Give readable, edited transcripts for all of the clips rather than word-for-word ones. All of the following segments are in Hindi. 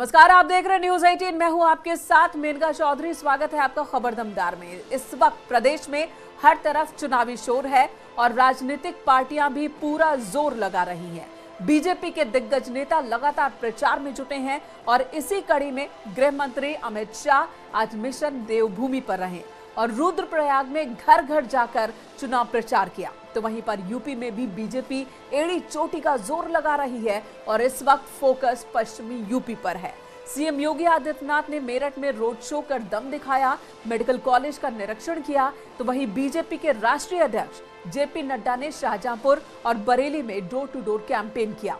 नमस्कार, आप देख रहे हैं न्यूज 18। मैं हूं आपके साथ मेनका चौधरी। स्वागत है आपका खबर दमदार में। इस वक्त प्रदेश में हर तरफ चुनावी शोर है और राजनीतिक पार्टियां भी पूरा जोर लगा रही हैं। बीजेपी के दिग्गज नेता लगातार प्रचार में जुटे हैं और इसी कड़ी में गृह मंत्री अमित शाह आज मिशन देवभूमि पर रहे और रुद्रप्रयाग में घर घर जाकर चुनाव प्रचार किया। तो वहीं पर यूपी में भी बीजेपी एड़ी चोटी का जोर लगा रही है और इस वक्त फोकस पश्चिमी यूपी पर है। सीएम योगी आदित्यनाथ ने मेरठ में रोड शो कर दम दिखाया, मेडिकल कॉलेज का निरीक्षण किया। तो वहीं बीजेपी के राष्ट्रीय अध्यक्ष जेपी नड्डा ने शाहजहांपुर और बरेली में डोर टू डोर कैंपेन किया।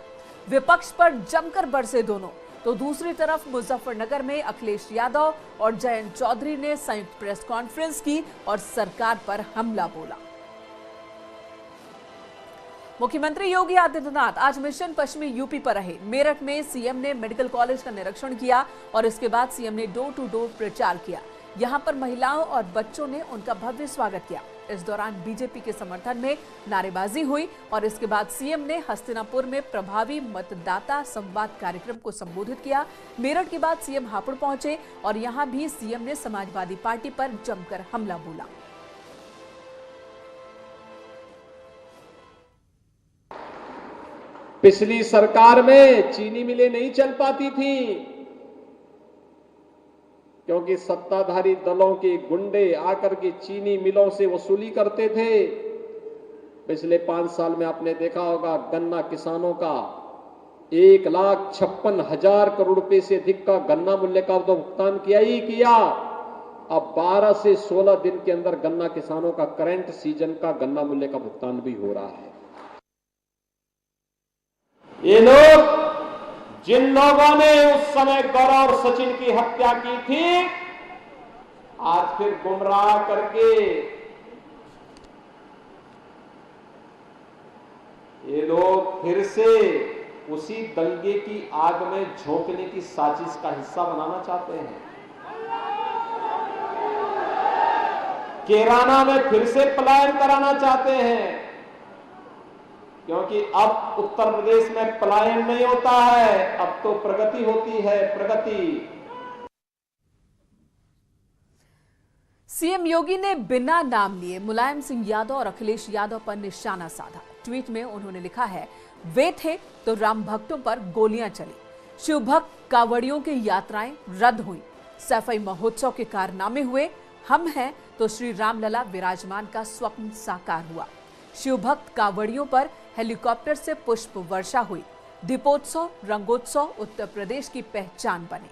विपक्ष पर जमकर बरसे दोनों। तो दूसरी तरफ मुजफ्फरनगर में अखिलेश यादव और जयंत चौधरी ने संयुक्त प्रेस कॉन्फ्रेंस की और सरकार पर हमला बोला। मुख्यमंत्री योगी आदित्यनाथ आज मिशन पश्चिमी यूपी पर रहे। मेरठ में सीएम ने मेडिकल कॉलेज का निरीक्षण किया और इसके बाद सीएम ने डोर टू डोर प्रचार किया। यहां पर महिलाओं और बच्चों ने उनका भव्य स्वागत किया। इस दौरान बीजेपी के समर्थन में नारेबाजी हुई और इसके बाद सीएम ने हस्तिनापुर में प्रभावी मतदाता संवाद कार्यक्रम को संबोधित किया। मेरठ के बाद सीएम हापुड़ पहुंचे और यहां भी सीएम ने समाजवादी पार्टी पर जमकर हमला बोला। पिछली सरकार में चीनी मिलें नहीं चल पाती थी क्योंकि सत्ताधारी दलों के गुंडे आकर के चीनी मिलों से वसूली करते थे। पिछले 5 साल में आपने देखा होगा गन्ना किसानों का 1,56,000 करोड़ रुपए से अधिक का गन्ना मूल्य का तो भुगतान किया ही किया। अब 12 से 16 दिन के अंदर गन्ना किसानों का करंट सीजन का गन्ना मूल्य का भुगतान भी हो रहा है। ये लोग जिन लोगों ने उस समय गौरव और सचिन की हत्या की थी, आज फिर गुमराह करके ये लोग फिर से उसी दंगे की आग में झोंकने की साजिश का हिस्सा बनाना चाहते हैं। कैराना में फिर से पलायन कराना चाहते हैं क्योंकि अब उत्तर प्रदेश में पलायन नहीं होता है, अब तो प्रगति होती है। प्रगति। सीएम योगी ने बिना नाम लिए मुलायम सिंह यादव और अखिलेश यादव पर निशाना साधा। ट्वीट में उन्होंने लिखा है, वे थे तो राम भक्तों पर गोलियां चली, शिव भक्त कांवड़ियों की यात्राएं रद्द हुई, सफाई महोत्सव के कारनामे हुए, हम हैं तो श्री रामलला विराजमान का स्वप्न साकार हुआ। शिव भक्त कांवड़ियों पर हेलीकॉप्टर से पुष्प वर्षा हुई, दीपोत्सव रंगोत्सव उत्तर प्रदेश की पहचान बने।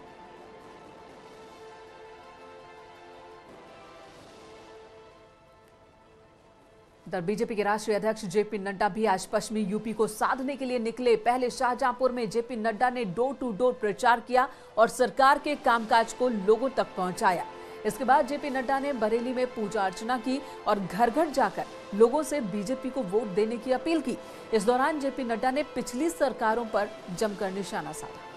उधर बीजेपी के राष्ट्रीय अध्यक्ष जेपी नड्डा भी आज पश्चिमी यूपी को साधने के लिए निकले। पहले शाहजहांपुर में जेपी नड्डा ने डोर टू डोर प्रचार किया और सरकार के कामकाज को लोगों तक पहुंचाया। इसके बाद जेपी नड्डा ने बरेली में पूजा अर्चना की और घर घर जाकर लोगों से बीजेपी को वोट देने की अपील की। इस दौरान जेपी नड्डा ने पिछली सरकारों पर जमकर निशाना साधा।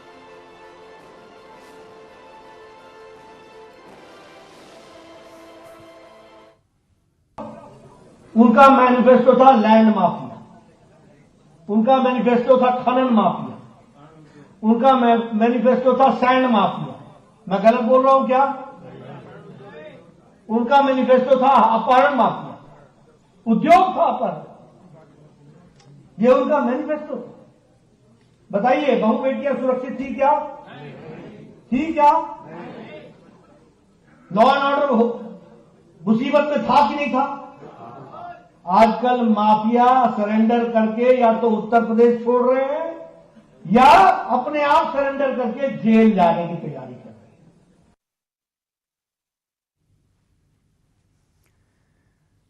उनका मैनिफेस्टो था लैंड माफिया, उनका मैनिफेस्टो था खनन माफिया, उनका मैनिफेस्टो था सैंड माफिया। मैं गलत बोल रहा हूं क्या? उनका मैनिफेस्टो था अपहरण माफिया, उद्योग था अपहरण। ये उनका मैनिफेस्टो था। बताइए, बहु बेटियां सुरक्षित थी क्या? थी क्या? लॉ एंड ऑर्डर मुसीबत में था कि नहीं था? आजकल माफिया सरेंडर करके या तो उत्तर प्रदेश छोड़ रहे हैं या अपने आप सरेंडर करके जेल जाने की तैयारी कर रहे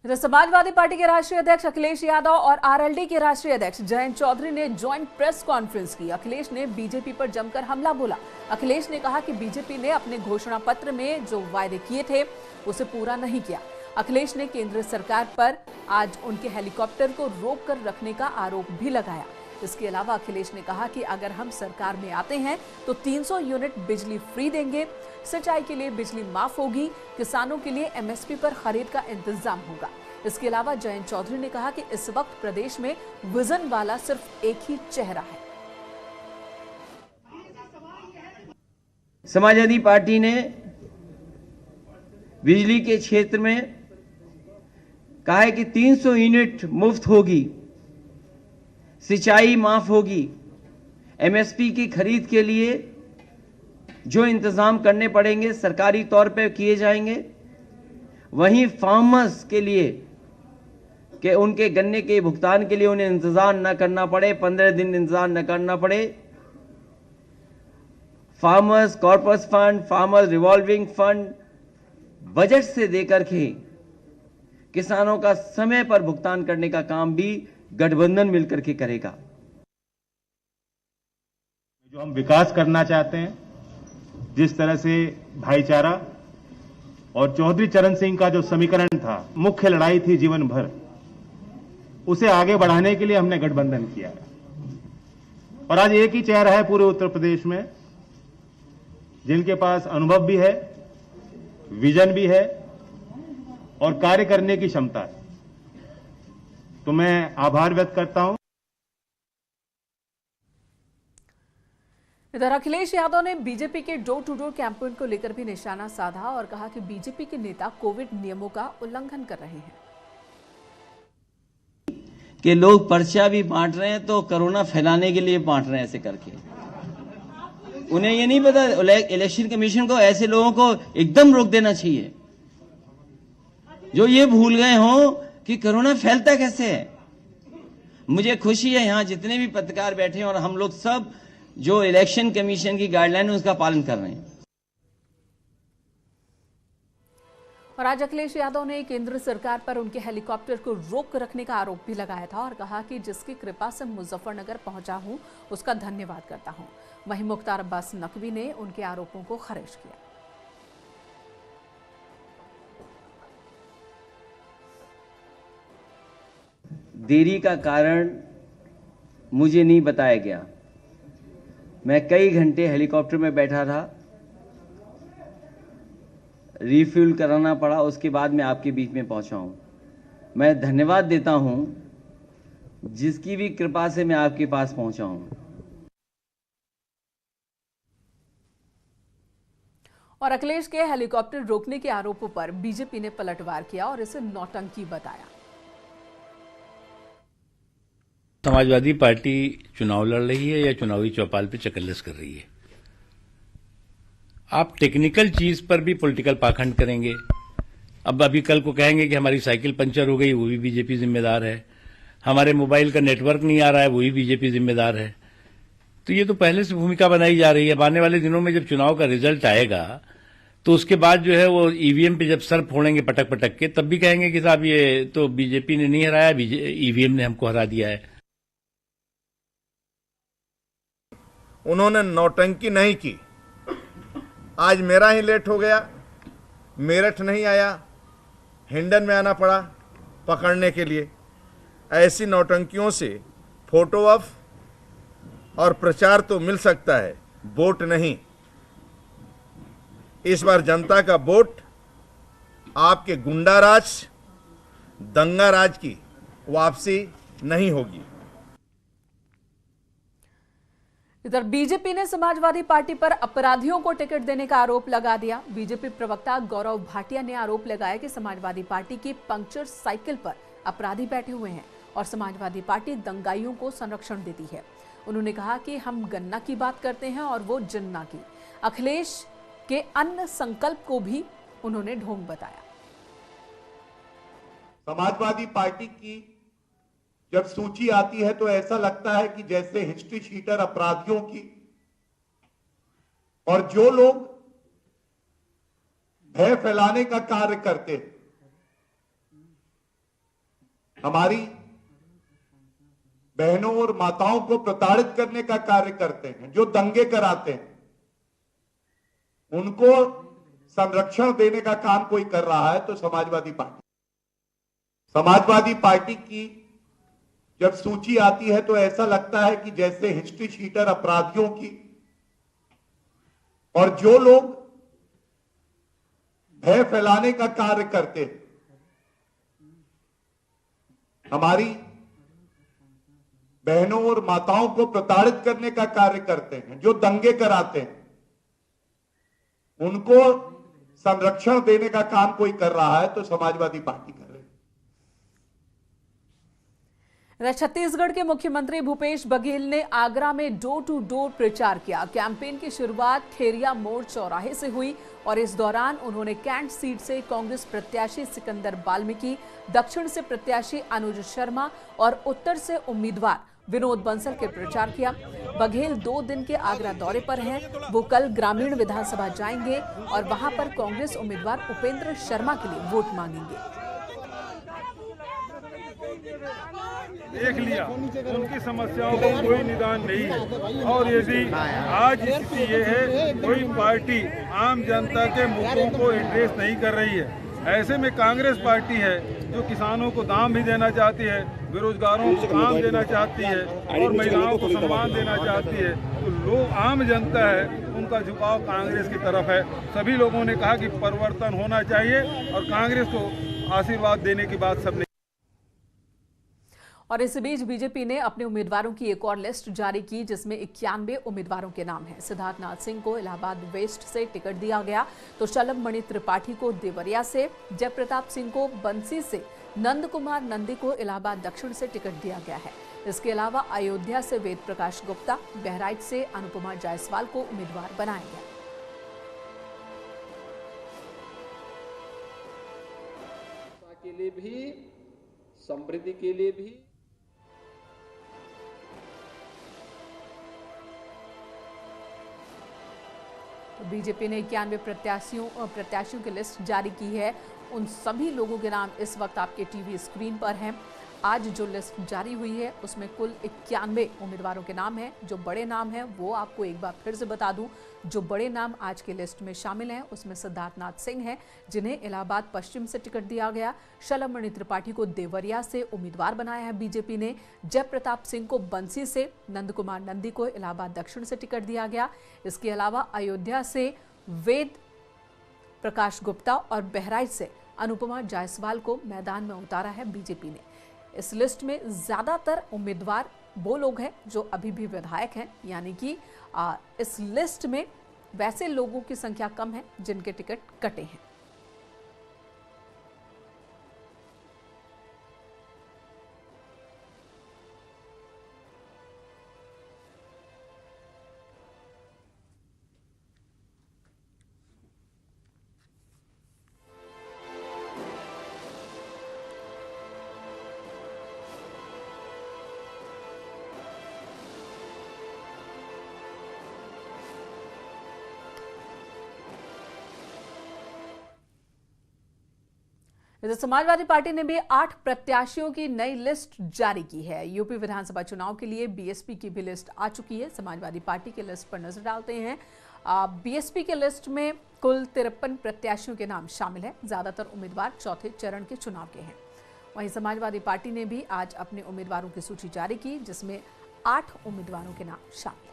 हैं। समाजवादी पार्टी के राष्ट्रीय अध्यक्ष अखिलेश यादव और आरएलडी के राष्ट्रीय अध्यक्ष जयंत चौधरी ने ज्वाइंट प्रेस कॉन्फ्रेंस की। अखिलेश ने बीजेपी पर जमकर हमला बोला। अखिलेश ने कहा कि बीजेपी ने अपने घोषणा पत्र में जो वायदे किए थे उसे पूरा नहीं किया। अखिलेश ने केंद्र सरकार पर आज उनके हेलीकॉप्टर को रोक कर रखने का आरोप भी लगाया। इसके अलावा अखिलेश ने कहा कि अगर हम सरकार में आते हैं तो 300 यूनिट बिजली फ्री देंगे, सिंचाई के लिए बिजली माफ होगी, किसानों के लिए एमएसपी पर खरीद का इंतजाम होगा। इसके अलावा जयंत चौधरी ने कहा कि इस वक्त प्रदेश में विजन वाला सिर्फ एक ही चेहरा है। समाजवादी पार्टी ने बिजली के क्षेत्र में कहा है कि 300 यूनिट मुफ्त होगी, सिंचाई माफ होगी, एमएसपी की खरीद के लिए जो इंतजाम करने पड़ेंगे सरकारी तौर पे किए जाएंगे। वहीं फार्मर्स के लिए कि उनके गन्ने के भुगतान के लिए उन्हें इंतजार न करना पड़े, 15 दिन इंतजार न करना पड़े। Farmers corpus fund, farmers revolving fund budget से देकर के किसानों का समय पर भुगतान करने का काम भी गठबंधन मिलकर के करेगा। जो हम विकास करना चाहते हैं, जिस तरह से भाईचारा और चौधरी चरण सिंह का जो समीकरण था, मुख्य लड़ाई थी जीवन भर, उसे आगे बढ़ाने के लिए हमने गठबंधन किया है। और आज एक ही चेहरा है पूरे उत्तर प्रदेश में जिनके पास अनुभव भी है, विजन भी है और कार्य करने की क्षमता है। तो मैं आभार व्यक्त करता हूं। इधर अखिलेश यादव ने बीजेपी के डोर टू डोर कैंपेन को लेकर भी निशाना साधा और कहा कि बीजेपी के नेता कोविड नियमों का उल्लंघन कर रहे हैं। कि लोग पर्चा भी बांट रहे हैं तो कोरोना फैलाने के लिए बांट रहे हैं ऐसे करके। उन्हें ये नहीं पता इलेक्शन कमीशन को ऐसे लोगों को एकदम रोक देना चाहिए जो ये भूल गए हों कि कोरोना फैलता कैसे है। मुझे खुशी है यहां जितने भी पत्रकार बैठे हैं और हम लोग सब जो इलेक्शन कमीशन की गाइडलाइन है उसका पालन कर रहे हैं। और आज अखिलेश यादव ने केंद्र सरकार पर उनके हेलीकॉप्टर को रोक रखने का आरोप भी लगाया था और कहा कि जिसकी कृपा से मुजफ्फरनगर पहुंचा हूं उसका धन्यवाद करता हूं। वहीं मुख्तार अब्बास नकवी ने उनके आरोपों को खारिज किया। देरी का कारण मुझे नहीं बताया गया। मैं कई घंटे हेलीकॉप्टर में बैठा था, रिफ्यूल कराना पड़ा, उसके बाद मैं आपके बीच में पहुंचा हूं। मैं धन्यवाद देता हूं जिसकी भी कृपा से मैं आपके पास पहुंचा हूं। और अखिलेश के हेलीकॉप्टर रोकने के आरोपों पर बीजेपी ने पलटवार किया और इसे नौटंकी बताया। समाजवादी पार्टी चुनाव लड़ रही है या चुनावी चौपाल पे चकल्लस कर रही है। आप टेक्निकल चीज पर भी पॉलिटिकल पाखंड करेंगे। अब अभी कल को कहेंगे कि हमारी साइकिल पंचर हो गई, वो भी बीजेपी जिम्मेदार है। हमारे मोबाइल का नेटवर्क नहीं आ रहा है, वो भी बीजेपी जिम्मेदार है। तो ये तो पहले से भूमिका बनाई जा रही है। अब आने वाले दिनों में जब चुनाव का रिजल्ट आएगा तो उसके बाद जो है वो ईवीएम पे जब सर फोड़ेंगे पटक पटक के, तब भी कहेंगे कि साहब ये तो बीजेपी ने नहीं हराया, ईवीएम ने हमको हरा दिया है। उन्होंने नौटंकी नहीं की। आज मेरा ही लेट हो गया, मेरठ नहीं आया, हिंडन में आना पड़ा पकड़ने के लिए। ऐसी नौटंकियों से फोटो ऑफ और प्रचार तो मिल सकता है, वोट नहीं। इस बार जनता का वोट आपके गुंडाराज, दंगाराज की वापसी नहीं होगी। इधर बीजेपी ने समाजवादी पार्टी पर अपराधियों को टिकट देने का आरोप लगा दिया। बीजेपी प्रवक्ता गौरव भाटिया ने आरोप लगाया कि समाजवादी पार्टी की पंक्चर साइकिल पर अपराधी बैठे हुए हैं और समाजवादी पार्टी दंगाइयों को संरक्षण देती है। उन्होंने कहा कि हम गन्ना की बात करते हैं और वो जिन्ना की। अखिलेश के अन्य संकल्प को भी उन्होंने ढोंग बताया। समाजवादी पार्टी की जब सूची आती है तो ऐसा लगता है कि जैसे हिस्ट्री शीटर अपराधियों की, और जो लोग भय फैलाने का कार्य करते हैं, हमारी बहनों और माताओं को प्रताड़ित करने का कार्य करते हैं, जो दंगे कराते हैं, उनको संरक्षण देने का काम कोई कर रहा है तो समाजवादी पार्टी की जब सूची आती है तो ऐसा लगता है कि जैसे हिस्ट्री शीटर अपराधियों की, और जो लोग भय फैलाने का कार्य करते हैं, हमारी बहनों और माताओं को प्रताड़ित करने का कार्य करते हैं, जो दंगे कराते हैं, उनको संरक्षण देने का काम कोई कर रहा है तो समाजवादी पार्टी कर रही है। छत्तीसगढ़ के मुख्यमंत्री भूपेश बघेल ने आगरा में डोर टू डोर प्रचार किया। कैंपेन की शुरुआत खेरिया मोड़ चौराहे से हुई और इस दौरान उन्होंने कैंट सीट से कांग्रेस प्रत्याशी सिकंदर वाल्मीकि, दक्षिण से प्रत्याशी अनुज शर्मा और उत्तर से उम्मीदवार विनोद बंसल के प्रचार किया। बघेल 2 दिन के आगरा दौरे पर हैं। वो कल ग्रामीण विधानसभा जाएंगे और वहां पर कांग्रेस उम्मीदवार उपेंद्र शर्मा के लिए वोट मांगेंगे। देख लिया उनकी समस्याओं को कोई निदान नहीं है और यदि आज स्थिति ये है कोई पार्टी आम जनता के मुद्दों को एड्रेस नहीं कर रही है, ऐसे में कांग्रेस पार्टी है जो किसानों को दाम भी देना चाहती है, बेरोजगारों को काम देना चाहती है और महिलाओं को सम्मान देना चाहती है, तो लोग आम जनता है उनका झुकाव कांग्रेस की तरफ है। सभी लोगों ने कहा कि परिवर्तन होना चाहिए और कांग्रेस को आशीर्वाद देने की बात सबने। और इस बीच बीजेपी ने अपने उम्मीदवारों की एक और लिस्ट जारी की जिसमें 91 उम्मीदवारों के नाम हैं। सिद्धार्थनाथ सिंह को इलाहाबाद वेस्ट से टिकट दिया गया तो शलभमणि त्रिपाठी को देवरिया से, जयप्रताप सिंह को बंसी से, नंद कुमार नंदी को इलाहाबाद दक्षिण से टिकट दिया गया है। इसके अलावा अयोध्या से वेद प्रकाश गुप्ता, बहराइच से अनुपमा जायसवाल को उम्मीदवार बनाया गया। के लिए भी, समृद्धि के लिए भी बीजेपी ने 91 प्रत्याशियों की लिस्ट जारी की है। उन सभी लोगों के नाम इस वक्त आपके टीवी स्क्रीन पर हैं। आज जो लिस्ट जारी हुई है उसमें कुल 91 उम्मीदवारों के नाम हैं। जो बड़े नाम हैं वो आपको एक बार फिर से बता दूं। जो बड़े नाम आज की लिस्ट में शामिल हैं उसमें सिद्धार्थनाथ सिंह हैं जिन्हें इलाहाबाद पश्चिम से टिकट दिया गया, शलभमणि त्रिपाठी को देवरिया से उम्मीदवार बनाया है बीजेपी ने, जयप्रताप सिंह को बंसी से, नंद कुमार नंदी को इलाहाबाद दक्षिण से टिकट दिया गया। इसके अलावा अयोध्या से वेद प्रकाश गुप्ता और बहराइच से अनुपमा जायसवाल को मैदान में उतारा है बीजेपी ने। इस लिस्ट में ज्यादातर उम्मीदवार वो लोग हैं जो अभी भी विधायक हैं, यानी कि इस लिस्ट में वैसे लोगों की संख्या कम है जिनके टिकट कटे हैं। इधर समाजवादी पार्टी ने भी 8 प्रत्याशियों की नई लिस्ट जारी की है। यूपी विधानसभा चुनाव के लिए बीएसपी की भी लिस्ट आ चुकी है। समाजवादी पार्टी की लिस्ट पर नजर डालते हैं। बीएसपी की लिस्ट में कुल 53 प्रत्याशियों के नाम शामिल है। ज्यादातर उम्मीदवार चौथे चरण के चुनाव के हैं। वहीं समाजवादी पार्टी ने भी आज अपने उम्मीदवारों की सूची जारी की जिसमें 8 उम्मीदवारों के नाम शामिल है।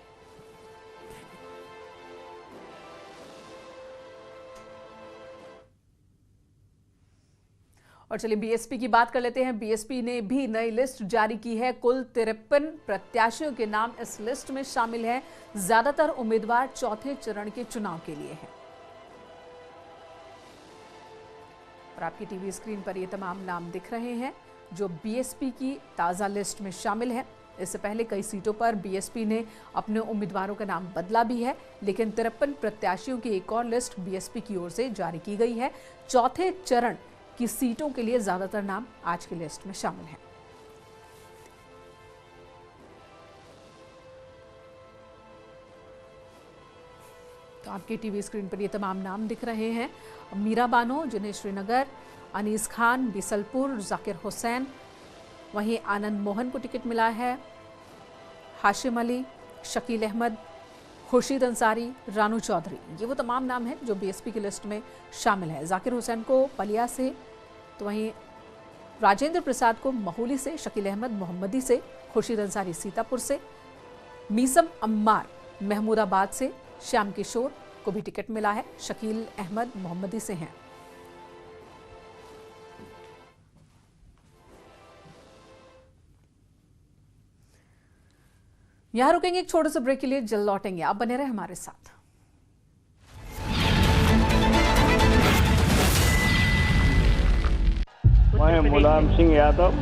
और चलिए बीएसपी की बात कर लेते हैं। बीएसपी ने भी नई लिस्ट जारी की है। कुल 53 प्रत्याशियों के नाम इस लिस्ट में शामिल हैं। ज्यादातर उम्मीदवार चौथे चरण के चुनाव के लिए हैं। और आपकी टीवी स्क्रीन पर ये तमाम नाम दिख रहे हैं जो बीएसपी की ताजा लिस्ट में शामिल है। इससे पहले कई सीटों पर बीएसपी ने अपने उम्मीदवारों का नाम बदला भी है, लेकिन 53 प्रत्याशियों की एक और लिस्ट बीएसपी की ओर से जारी की गई है। चौथे चरण की सीटों के लिए ज्यादातर नाम आज की लिस्ट में शामिल हैं। तो आपके टीवी स्क्रीन पर ये तमाम नाम दिख रहे हैं। मीरा बानो जिन्हें श्रीनगर, अनीस खान बिसलपुर, जाकिर हुसैन, वहीं आनंद मोहन को टिकट मिला है, हाशिम अली, शकील अहमद, खुर्शीद अंसारी, रानू चौधरी, ये वो तमाम नाम हैं जो बीएसपी की लिस्ट में शामिल है। जाकिर हुसैन को पलिया से, तो वहीं राजेंद्र प्रसाद को महूली से, शकील अहमद मोहम्मदी से, खुर्शीद अंसारी सीतापुर से, मीसम अम्मार महमूदाबाद से, श्याम किशोर को भी टिकट मिला है, शकील अहमद मोहम्मदी से हैं। यहां रुकेंगे एक छोटे से ब्रेक के लिए, जल्द लौटेंगे। आप बने रहे हमारे साथ। मैं मुलायम सिंह यादव